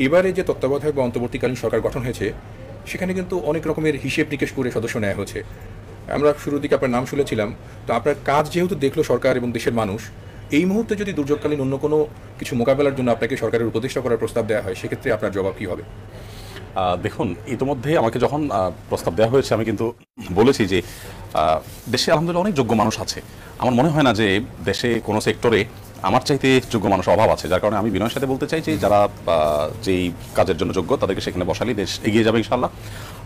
এবারে যে তত্ত্বাবধায়ক বা অন্তর্বর্তীকালীন সরকার গঠন হয়েছে সেখানে কিন্তু অনেক রকমের হিসেব নিকেশ করে সদস্য নেওয়া হয়েছে। আমরা শুরুর দিকে আপনার নাম শুনেছিলাম, তো আপনার কাজ যেহেতু দেখলো সরকার এবং দেশের মানুষ, এই মুহূর্তে যদি দুর্যোগকালীন অন্য কোনো কিছু মোকাবেলার জন্য আপনাকে সরকারের উপদেষ্টা করার প্রস্তাব দেওয়া হয়, সেক্ষেত্রে আপনার জবাব কী হবে? দেখুন, ইতিমধ্যে আমাকে যখন প্রস্তাব দেওয়া হয়েছে আমি কিন্তু বলেছি যে দেশে আলহামদুলিল্লাহ অনেক যোগ্য মানুষ আছে। আমার মনে হয় না যে দেশে কোনো সেক্টরে আমার চাইতে যোগ্য মানুষের অভাব আছে, যার কারণে আমি বিনয়ের সাথে বলতে চাই যে যারা যেই কাজের জন্য যোগ্য তাদেরকে সেখানে বসালেই দেশ এগিয়ে যাবে ইনশাআল্লাহ।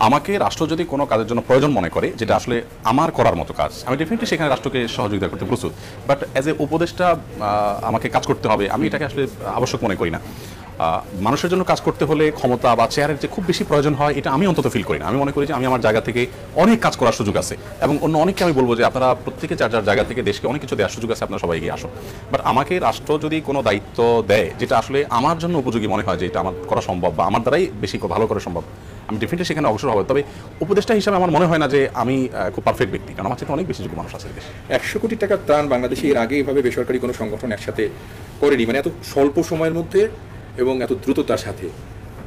আমাকে রাষ্ট্র যদি কোনো কাজের জন্য প্রয়োজন মনে করে, যেটা আসলে আমার করার মতো কাজ, আমি ডেফিনেটলি সেখানে রাষ্ট্রকে সহযোগিতা করতে প্রস্তুত। বাট অ্যাজ এ উপদেষ্টা আমাকে কাজ করতে হবে, আমি এটাকে আসলে আবশ্যক মনে করি না। মানুষের জন্য কাজ করতে হলে ক্ষমতা বা চেয়ারের যে খুব বেশি প্রয়োজন হয়, এটা আমি অন্তত ফিল করি না। আমি মনে করি যে আমি আমার জায়গা থেকে অনেক কাজ করার সুযোগ আছে, এবং অন্য অনেককে আমি বলবো যে আপনারা প্রত্যেকে যার যার জায়গা থেকে দেশকে অনেক কিছু দেওয়ার সুযোগ আছে, আপনারা সবাই এগিয়ে আসুন। বাট আমাকে রাষ্ট্র যদি কোনো দায়িত্ব দেয় যেটা আসলে আমার জন্য উপযোগী মনে হয়, যে এটা আমার করা সম্ভব বা আমার দ্বারাই বেশি ভালো করা সম্ভব, আমি ডেফিনেটলি সেখানে অগ্রসর হবো। তবে উপদেষ্টা হিসাবে আমার মনে হয় না যে আমি খুব পারফেক্ট ব্যক্তি, কারণ আমার থেকে অনেক বেশি যোগ্য মানুষ আছে দেশে। 100 কোটি টাকার ত্রাণ বাংলাদেশে এর আগে এভাবে বেসরকারি কোনো সংগঠন একসাথে করেনি, মানে এত স্বল্প সময়ের মধ্যে এবং এত দ্রুততার সাথে।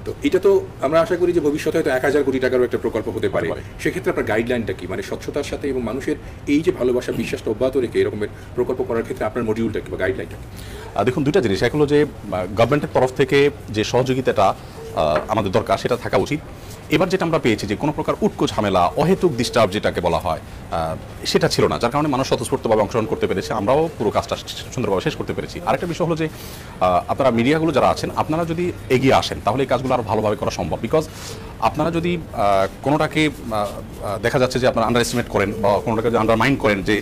তো এটা তো আমরা আশা করি যে ভবিষ্যতে হয়তো 1000 কোটি টাকারও একটা প্রকল্প হতে পারে। সেক্ষেত্রে আপনার গাইডলাইনটা কি, মানে স্বচ্ছতার সাথে এবং মানুষের এই যে ভালোবাসা বিশ্বাসটা অব্যাহত রেখে এরকমের প্রকল্প করার ক্ষেত্রে আপনার মডিউলটা কি বা গাইডলাইনটা কি? দেখুন, দুইটা জিনিস। এক হলো যে গভর্নমেন্টের তরফ থেকে যে সহযোগিতাটা আমাদের দরকার সেটা থাকা উচিত। এবার যেটা আমরা পেয়েছি যে কোনো প্রকার উটকো ঝামেলা, অহেতুক ডিস্টার্ব যেটাকে বলা হয়, সেটা ছিল না, যার কারণে মানুষ স্বতঃস্ফূর্তভাবে অংশগ্রহণ করতে পেরেছে, আমরাও পুরো কাজটা সুন্দরভাবে শেষ করতে পেরেছি। আরেকটা বিষয় হলো যে আপনারা মিডিয়াগুলো যারা আছেন, আপনারা যদি এগিয়ে আসেন তাহলে এই কাজগুলো আরও ভালোভাবে করা সম্ভব। বিকজ আপনারা যদি কোনোটাকে দেখা যাচ্ছে যে আপনারা আন্ডার এস্টিমেট করেন বা কোনোটাকে যদি আন্ডারমাইন্ড করেন, যে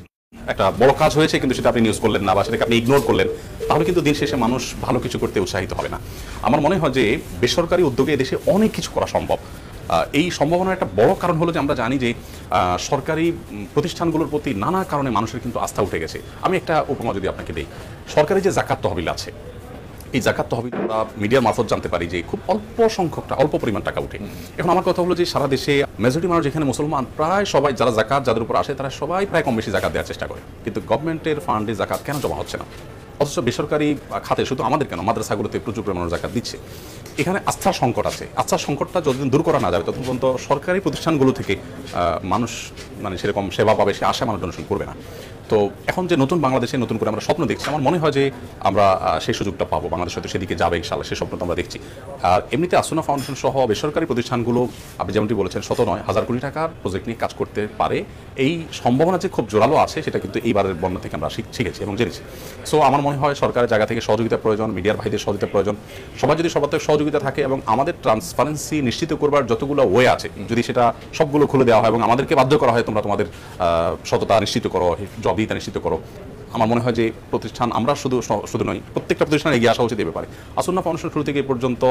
একটা বড় কাজ হয়েছে কিন্তু সেটা আপনি নিউজ করলেন না বা সেটাকে আপনি ইগনোর করলেন, তাহলে কিন্তু দিন শেষে মানুষ ভালো কিছু করতে উৎসাহিত হবে না। আমার মনে হয় যে বেসরকারি উদ্যোগে দেশে অনেক কিছু করা সম্ভব। এই সম্ভাবনার একটা বড় কারণ হলো যে আমরা জানি যে সরকারি প্রতিষ্ঠানগুলোর প্রতি নানা কারণে মানুষের কিন্তু আস্থা উঠে গেছে। আমি একটা উপমা যদি আপনাকে দিই, সরকারি যে জাকাত তহবিল আছে, এই জাকাত তহবিল আমরা মিডিয়ার মারফত জানতে পারি যে খুব অল্প পরিমাণ টাকা উঠে। এখন আমার কথা হলো যে সারা দেশে মেজরিটি মানুষ যেখানে মুসলমান, প্রায় সবাই যারা জাকাত যাদের উপর আসে তারা সবাই প্রায় কম বেশি জাকাত দেওয়ার চেষ্টা করে, কিন্তু গভর্নমেন্টের ফান্ডে জাকাত কেন জমা হচ্ছে না? অথচ বেসরকারি খাতে, শুধু আমাদের কেন, মাদ্রাসাগুলোতে প্রচুর পরিমাণে জাকাত দিচ্ছে। এখানে আস্থার সংকট আছে। আস্থার সংকটটা যতদিন দূর করা না যাবে ততদিন পর্যন্ত সরকারি প্রতিষ্ঠানগুলো থেকে মানুষ মানে সেরকম সেবা পাবে, সে আশা মানুষ অনুসরণ করবে না। তো এখন যে নতুন বাংলাদেশে নতুন করে আমরা স্বপ্ন দেখছি, আমার মনে হয় যে আমরা সেই সুযোগটা পাবো, বাংলাদেশ হয়তো সেদিকে যাবে ইনশাআল্লাহ, সেই স্বপ্ন তো আমরা দেখছি। আর এমনিতে আসুনা ফাউন্ডেশন সহ বেসরকারি প্রতিষ্ঠানগুলো আপনি যেমনটি বলেছেন 1000 কোটি টাকার প্রজেক্ট নিয়ে কাজ করতে পারে, এই সম্ভাবনা যে খুব জোরালো আছে সেটা কিন্তু এইবারের বন্যা থেকে আমরা শিখেছি এবং জেনেছি। সো আমার মনে হয় সরকারের জায়গা থেকে সহযোগিতা প্রয়োজন, মিডিয়ার ভাইদের সহযোগিতা প্রয়োজন। সবাই যদি সবার থেকে সহযোগিতা থাকে এবং আমাদের ট্রান্সপারেন্সি নিশ্চিত করবার যতগুলো ওয়ে আছে, যদি সেটা সবগুলো খুলে দেওয়া হয় এবং আমাদেরকে বাধ্য করা হয় তোমরা তোমাদের সততা নিশ্চিত করো, জবাবদিহিতা নিশ্চিত করো, আমার মনে হয় যে প্রতিষ্ঠান, আমরা শুধু নয়, প্রত্যেকটা প্রতিষ্ঠান এগিয়ে আসা উচিত এই ব্যাপারে। আসুনা ফাউন্ডেশন শুরু থেকে পর্যন্ত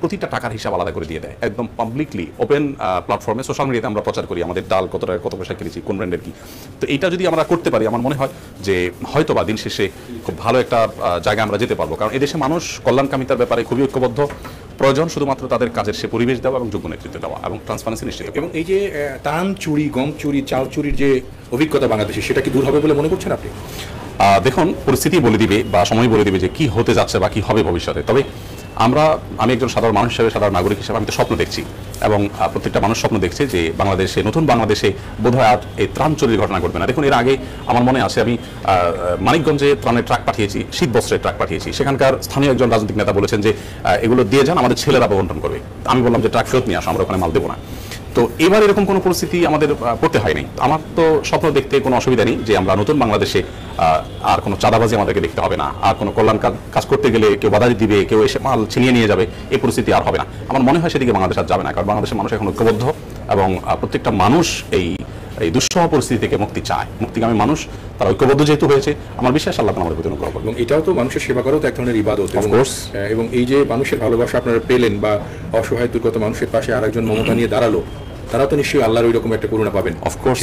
প্রতিটা টাকার হিসাব আলাদা করে দিয়ে দেয়, একদম পাবলিকলি ওপেন প্ল্যাটফর্মে, সোশ্যাল মিডিয়াতে আমরা প্রচার করি আমাদের ডাল কত টাকা, কত পয়সা কিনেছি, কোন ব্র্যান্ডের কি। তো এইটা যদি আমরা করতে পারি, আমার মনে হয় যে হয়তো বা দিন শেষে খুব ভালো একটা জায়গায় আমরা যেতে পারবো, কারণ এদেশে মানুষ কল্যাণকামিতার ব্যাপারে খুবই ঐক্যবদ্ধ। প্রয়োজন শুধুমাত্র তাদের কাজের সে পরিবেশ দেওয়া এবং যোগ্য নেতৃত্ব দেওয়া এবং ট্রান্সপারেন্সি নিশ্চিত। এবং এই যে ধান চুরি, গম চুরি, চাল চুরির যে অভিজ্ঞতা বাংলাদেশে, সেটা কি দূর হবে বলে মনে করছেন আপনি? দেখুন, পরিস্থিতি বলে দিবে বা সময় বলে দিবে যে কি হতে যাচ্ছে বা কি হবে ভবিষ্যতে। তবে আমি একজন সাধারণ মানুষ হিসেবে, সাধারণ নাগরিক হিসেবে আমি তো স্বপ্ন দেখছি, এবং প্রত্যেকটা মানুষ স্বপ্ন দেখছে যে বাংলাদেশে, নতুন বাংলাদেশে বোধহয় আর এই ত্রাণ চুরির ঘটনা ঘটবে না। দেখুন, এর আগে আমার মনে আছে আমি মানিকগঞ্জে ত্রাণের ট্রাক পাঠিয়েছি, শীত বস্ত্রের ট্রাক পাঠিয়েছি। সেখানকার স্থানীয় একজন রাজনৈতিক নেতা বলেছেন যে এগুলো দিয়ে যান, আমাদের ছেলেরা বন্টন করবে। আমি বললাম যে ট্রাক ফেরত নিয়ে আসো, আমরা ওখানে মাল দেবো না। তো এবার এরকম কোনো পরিস্থিতি আমাদের পড়তে হয়নি। আমার তো স্বপ্ন দেখতে কোনো অসুবিধা নেই যে আমরা নতুন বাংলাদেশে আর কোনো চাঁদাবাজি আমাদেরকে দেখতে হবে না, আর কোনো কল্যাণ কাজ করতে গেলে কেউ বাধা দিবে, কেউ এসে মাল ছিনিয়ে নিয়ে যাবে, এই পরিস্থিতি আর হবে না। আমার মনে হয় সেদিকে বাংলাদেশ আর যাবে না, কারণ বাংলাদেশের মানুষ এখন ঐক্যবদ্ধ এবং প্রত্যেকটা মানুষ এই দুঃসহ পরিস্থিতি থেকে মুক্তি চায়, মুক্তিগামী মানুষ, তারা ঐক্যবদ্ধ যেহেতু হয়েছে, আমার বিশ্বাস আল্লাহ আমাদের প্রতি অনুগ্রহ করবেন। এবং এটাও তো মানুষের সেবা করাও তো এক ধরনের ইবাদত, এবং এই যে মানুষের ভালোবাসা আপনারা পেলেন বা অসহায় দুর্গত মানুষের পাশে আরেকজন মমতা নিয়ে দাঁড়ালো, তারা তো নিশ্চয়ই আল্লাহর ওই রকম একটা করুণা পাবেন। অফকোর্স।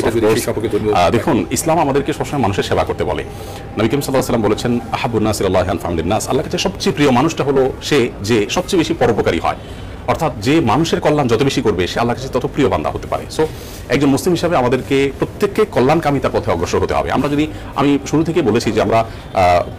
দেখুন, ইসলাম আমাদেরকে সবসময় মানুষের সেবা করতে বলে। নবী করিম সাল্লাল্লাহু আলাইহি ওয়াসাল্লাম বলেছেন, আহাবুন নাস ইলাল্লাহি আনফাউহুম লিন-নাস, আল্লাহর কাছে সবচেয়ে প্রিয় মানুষটা হলো সে যে সবচেয়ে বেশি পরোপকারী হয়। অর্থাৎ যে মানুষের কল্যাণ যত বেশি করবে সে আল্লাহর কাছে তত প্রিয় বান্দা হতে পারে। সো একজন মুসলিম হিসাবে আমাদেরকে প্রত্যেককে কল্যাণকামিতার পথে অগ্রসর হতে হবে। আমরা যদি, আমি শুরু থেকে বলেছি যে আমরা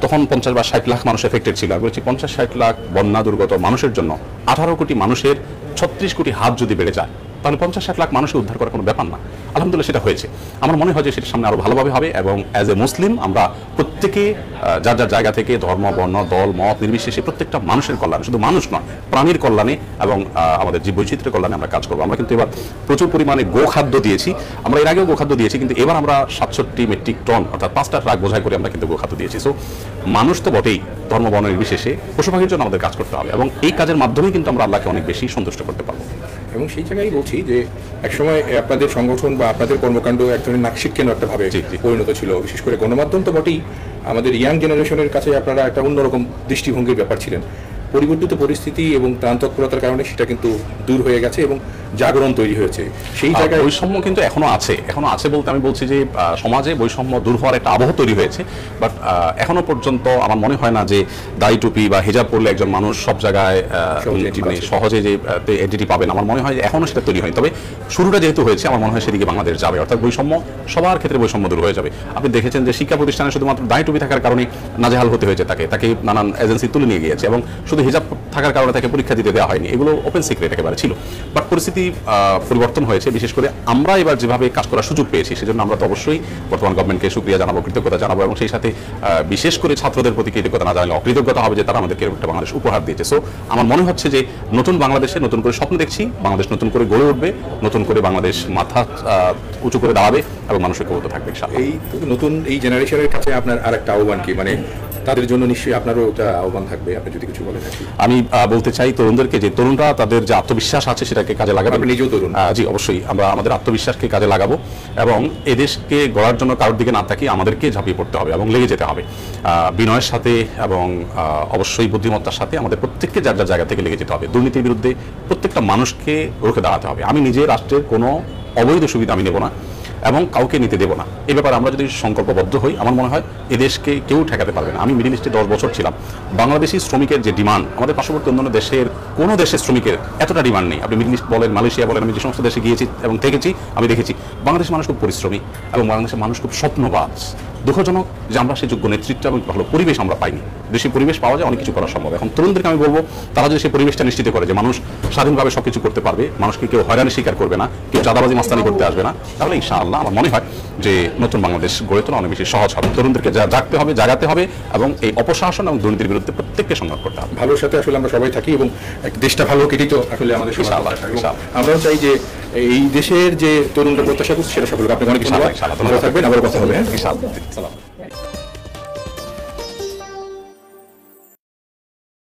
তখন 50 বা 60 লাখ মানুষ এফেক্টেড ছিল, আমি বলছি 50-60 লাখ বন্যা দুর্গত মানুষের জন্য 18 কোটি মানুষের 36 কোটি হাত যদি বেড়ে যায়, তাহলে 50-60 লাখ মানুষকে উদ্ধার করার কোনো ব্যাপার না। আলহামদুলিল্লাহ সেটা হয়েছে। আমার মনে হয় যে সেটা সামনে আরও ভালোভাবে হবে এবং অ্যাজ এ মুসলিম আমরা প্রত্যেকে যার যার জায়গা থেকে ধর্ম, বর্ণ, দল, মত নির্বিশেষে প্রত্যেকটা মানুষের কল্যাণে, শুধু মানুষ নয় প্রাণীর কল্যাণে এবং আমাদের জীব বৈচিত্র্যের কল্যাণে আমরা কাজ করবো। আমরা কিন্তু এবার প্রচুর পরিমাণে গোখাদ্য দিয়েছি। আমরা এর আগেও গোখাদ্য দিয়েছি, কিন্তু এবার আমরা 67 মেট্রিক টন অর্থাৎ 5টা ট্রাক বোঝাই করে আমরা কিন্তু গোখাদ্য দিয়েছি। সো মানুষ তো বটেই, ধর্ম, বর্ণ নির্বিশেষে পশু পাখির জন্য আমাদের কাজ করতে হবে এবং এই কাজের মাধ্যমেই কিন্তু আমরা আল্লাহকে অনেক বেশি সন্তুষ্ট করতে পারবো। এবং সেই জায়গায় বলছি যে একসময় আপনাদের সংগঠন বা আপনাদের কর্মকাণ্ড এক ধরনের নাকশিক্ষেন একটা ভাবে পরিণত ছিল, বিশেষ করে গণমাধ্যম তো বটেই, আমাদের ইয়াং জেনারেশনের কাছে আপনারা একটা অন্যরকম দৃষ্টিভঙ্গির ব্যাপার ছিলেন। পরিবর্তিত পরিস্থিতি এবং ত্রাণতৎপরতার কারণে সেটা কিন্তু দূর হয়ে গেছে এবং জাগরণ তৈরি হয়েছে। সেই জায়গায় বৈষম্য কিন্তু এখনো আছে বলতে আমি বলছি যে সমাজে বৈষম্য দূর হওয়ার একটা আবহ তৈরি হয়েছে, বাট এখনো পর্যন্ত আমার মনে হয় না যে দাড়ি টুপি বা হিজাব পরলে একজন মানুষ সব জায়গায় সহজে যে এন্টিটি পাবেন। আমার মনে হয় যে এখনো সেটা তৈরি হয়নি, তবে শুরুটা যেহেতু হয়েছে আমার মনে হয় সেদিকে বাংলাদেশ যাবে, অর্থাৎ বৈষম্য সবার ক্ষেত্রে বৈষম্য দূর হয়ে যাবে। আপনি দেখেছেন যে শিক্ষা প্রতিষ্ঠানে শুধুমাত্র দাড়ি টুপি থাকার কারণে নাজেহাল হতে হয়েছে, তাকে নানান এজেন্সি তুলে নিয়ে গিয়েছে এবং শুধু হিজাব থাকার কারণে তাকে পরীক্ষা দিতে দেওয়া হয়নি। এগুলো ওপেন সিক্রেট একেবারে ছিল, বাট পরিস্থিতি পরিবর্তন হয়েছে। বিশেষ করে আমরা এবার যেভাবে কাজ করার সুযোগ পেয়েছি সেজন্য আমরা তো অবশ্যই বর্তমান গভর্নমেন্টকে শুকরিয়া জানাবো, কৃতজ্ঞতা জানাবো এবং সেই সাথে বিশেষ করে ছাত্রদের প্রতি কৃতজ্ঞতা না জানালে অকৃতজ্ঞতা হবে যে তারা আমাদেরকে একটা বাংলাদেশ উপহার দিয়েছে। সো আমার মনে হচ্ছে যে নতুন বাংলাদেশে নতুন করে স্বপ্ন দেখছি, বাংলাদেশ নতুন করে গড়ে উঠবে, নতুন করে বাংলাদেশ মাথা উঁচু করে দাঁড়াবে এবং মানুষের কবুত থাকবে ইনশাআল্লাহ। এই নতুন এই জেনারেশনের কাছে আপনার আর একটা আহ্বান কি, মানে তাদের জন্য নিশ্চয়ই আপনারও একটা আহ্বান থাকবে, আপনি যদি কিছু বলেন। আমি বলতে চাই তরুণদেরকে যে তরুণরা তাদের যে আত্মবিশ্বাস আছে সেটাকে কাজে লাগাবে। আপনি নিজেও তরুণ। জি অবশ্যই, আমরা আমাদের আত্মবিশ্বাসকে কাজে লাগাবো এবং এদেশকে গড়ার জন্য কারোর দিকে না তাকিয়ে আমাদেরকে ঝাঁপিয়ে পড়তে হবে এবং লেগে যেতে হবে বিনয়ের সাথে এবং অবশ্যই বুদ্ধিমত্তার সাথে। আমাদের প্রত্যেককে যার যার জায়গা থেকে লেগে যেতে হবে, দুর্নীতির বিরুদ্ধে প্রত্যেকটা মানুষকে রুখে দাঁড়াতে হবে। আমি নিজে রাষ্ট্রের কোনো অবৈধ সুবিধা আমি নেব না এবং কাউকে নিতে দেবো না। এ ব্যাপারে আমরা যদি সংকল্পবদ্ধ হই আমার মনে হয় এদেশকে কেউ ঠেকাতে পারবে না। আমি মিডল ইস্টে 10 বছর ছিলাম, বাংলাদেশি শ্রমিকের যে ডিমান্ড, আমাদের পার্শ্ববর্তী অন্যান্য দেশের কোনো দেশের শ্রমিকের এতটা ডিমান্ড নেই। আপনি মিডল ইস্ট বলেন, মালয়েশিয়া বলেন, আমি যে সমস্ত দেশে গিয়েছি এবং থেকেছি আমি দেখেছি বাংলাদেশের মানুষ খুব পরিশ্রমী এবং বাংলাদেশের মানুষ খুব স্বপ্নবাজ। দুঃখজনক যে আমরা সেই যোগ্য নেতৃত্ব এবং ভালো পরিবেশ আমরা পাইনি। দেশে পরিবেশ পাওয়া যায়, অনেক কিছু করা সম্ভব। এখন তরুণদেরকে আমি বলবো তারা যদি সেই পরিবেশটা নিশ্চিত করে যে মানুষ স্বাধীনভাবে সবকিছু করতে পারবে, মানুষকে কেউ হয়রানি স্বীকার করবে না, কেউ চাঁদাবাজি মাস্তানি করতে আসবে না, তাহলে ইনশাআল্লাহ আমার মনে হয় যে নতুন বাংলাদেশ গড়ে তোলা অনেক বেশি সহজ হবে। তরুণদেরকে জাগতে হবে, জাগাতে হবে এবং এই অপশাসন এবং দুর্নীতির বিরুদ্ধে প্রত্যেককে সংগ্রাম করতে হবে। ভালোর সাথে আসলে আমরা সবাই থাকি এবং দেশটা ভালো কেটেই তো আসলে আমাদের আমরাও চাই যে এই দেশের যে তরুণরা প্রত্যাশা করছে সেটা সকলকে। আপনি অনেক ভালো থাকবেন, আবার কথা হবে। ইনশাআল্লাহ।